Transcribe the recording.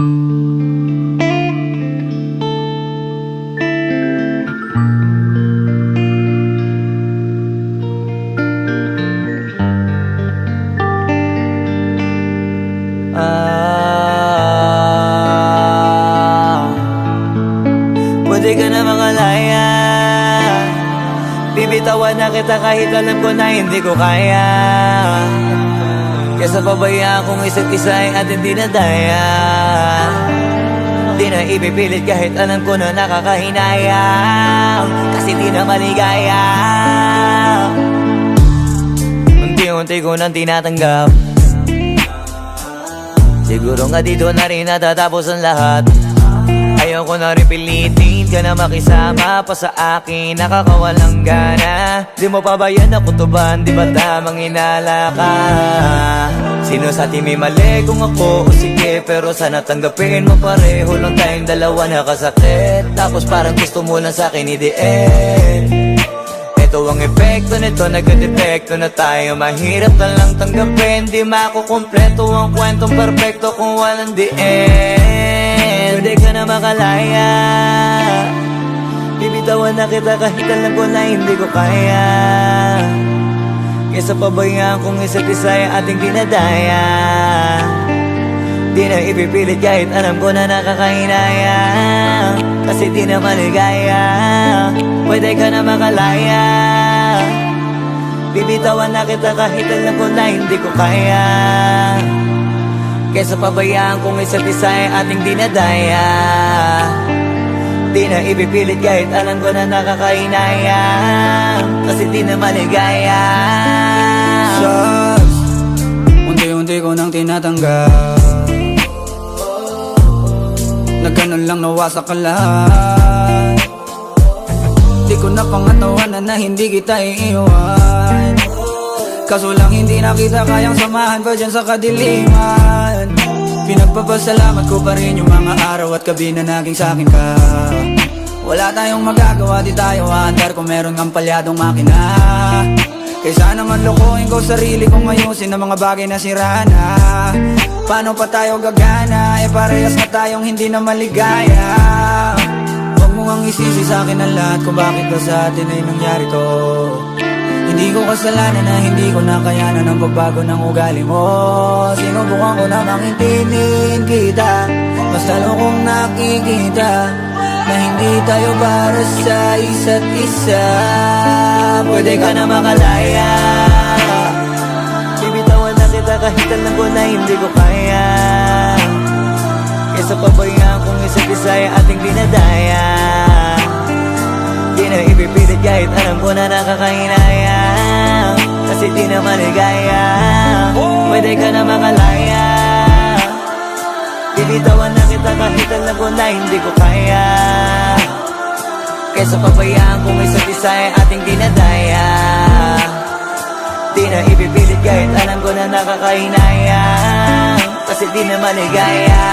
Pwede ka na makalaya, bibitawan na kita kahit alam ko na hindi ko kaya. Kesa pabayaan kung isa't isa ay ating dinadaya. Di na ipipilit kahit alam ko na nakakahinayang, kasi di na maligaya. Unti-unti ko nang tinatanggap, siguro nga dito na rin natatapos ang lahat. Ayaw ko na rin pilitin ka na makisama pa sa akin, nakakawalang gana. Di mo pa ba yan nakutuban, di ba tamang inala ka? Sino sa atin may mali kung ako o sige, pero sana tanggapin mo pareho lang tayong dalawa nakasakit. Tapos parang gusto mo lang sa akin i-end. Ito ang epekto nito, nagka-depekto na tayo. Mahirap na lang tanggapin, di makukumpleto ang kwentong perfecto kung walang the end. Pwede ka na makalaya, bibitawan na kita kahit alam ko na hindi ko kaya. Kesa pabayaan kung isa't isa ay ating dinadaya. Di na ipipilit kahit alam ko na nakakahinaya, kasi di na maligaya. Pwede ka na makalaya, bibitawan na kita kahit alam ko na hindi ko kaya. Kesa pabayaan kung isa't isa ay ating dinadaya. Di na ipipilit kahit alam ko na nakakahinaya, kasi di na maligaya. Sus, unti-unti ko nang tinatanggap, na ganun lang nawasak ka lahat. Di ko na pangatawanan na hindi kita iiwan, kaso lang hindi na kita kayang samahan pa dyan sa kadiliman. Pinagpapasalamat ko pa rin yung mga araw at gabi na naging sa'kin ka. Wala tayong magagawa, di tayo aandar kung meron kang palyadong makina. Kaysa naman lokohin ko sarili kong ayusin ang mga bagay na sira na. Paano pa tayo gagana, parehas na tayong hindi na maligaya. Huwag mo ang isisi sa'kin ang lahat kung bakit ba sa atin ay nangyari to. Hindi ko kasalanan na hindi ko nakayanan ang pagbago ng ugali mo. Sinubukan ko na mangintinin kita, basta kung nakikita na hindi tayo para sa isa't isa. Pwede ka na makalaya, bibitawan na kita kahit alam ko na hindi ko kaya. Kesa pabayaan kung isa't isa ay ating dinadaya. Di na ipipilit kahit alam ko na nakakahinaya, kasi di na maligaya. Pwede ka na makalaya, bibitawan na kita kahit alam ko na hindi ko kaya. Kesa pabayaan kung isa't isa ay ating dinadaya. Di na ipipilit kahit alam ko na nakakahinaya, kasi di na maligaya.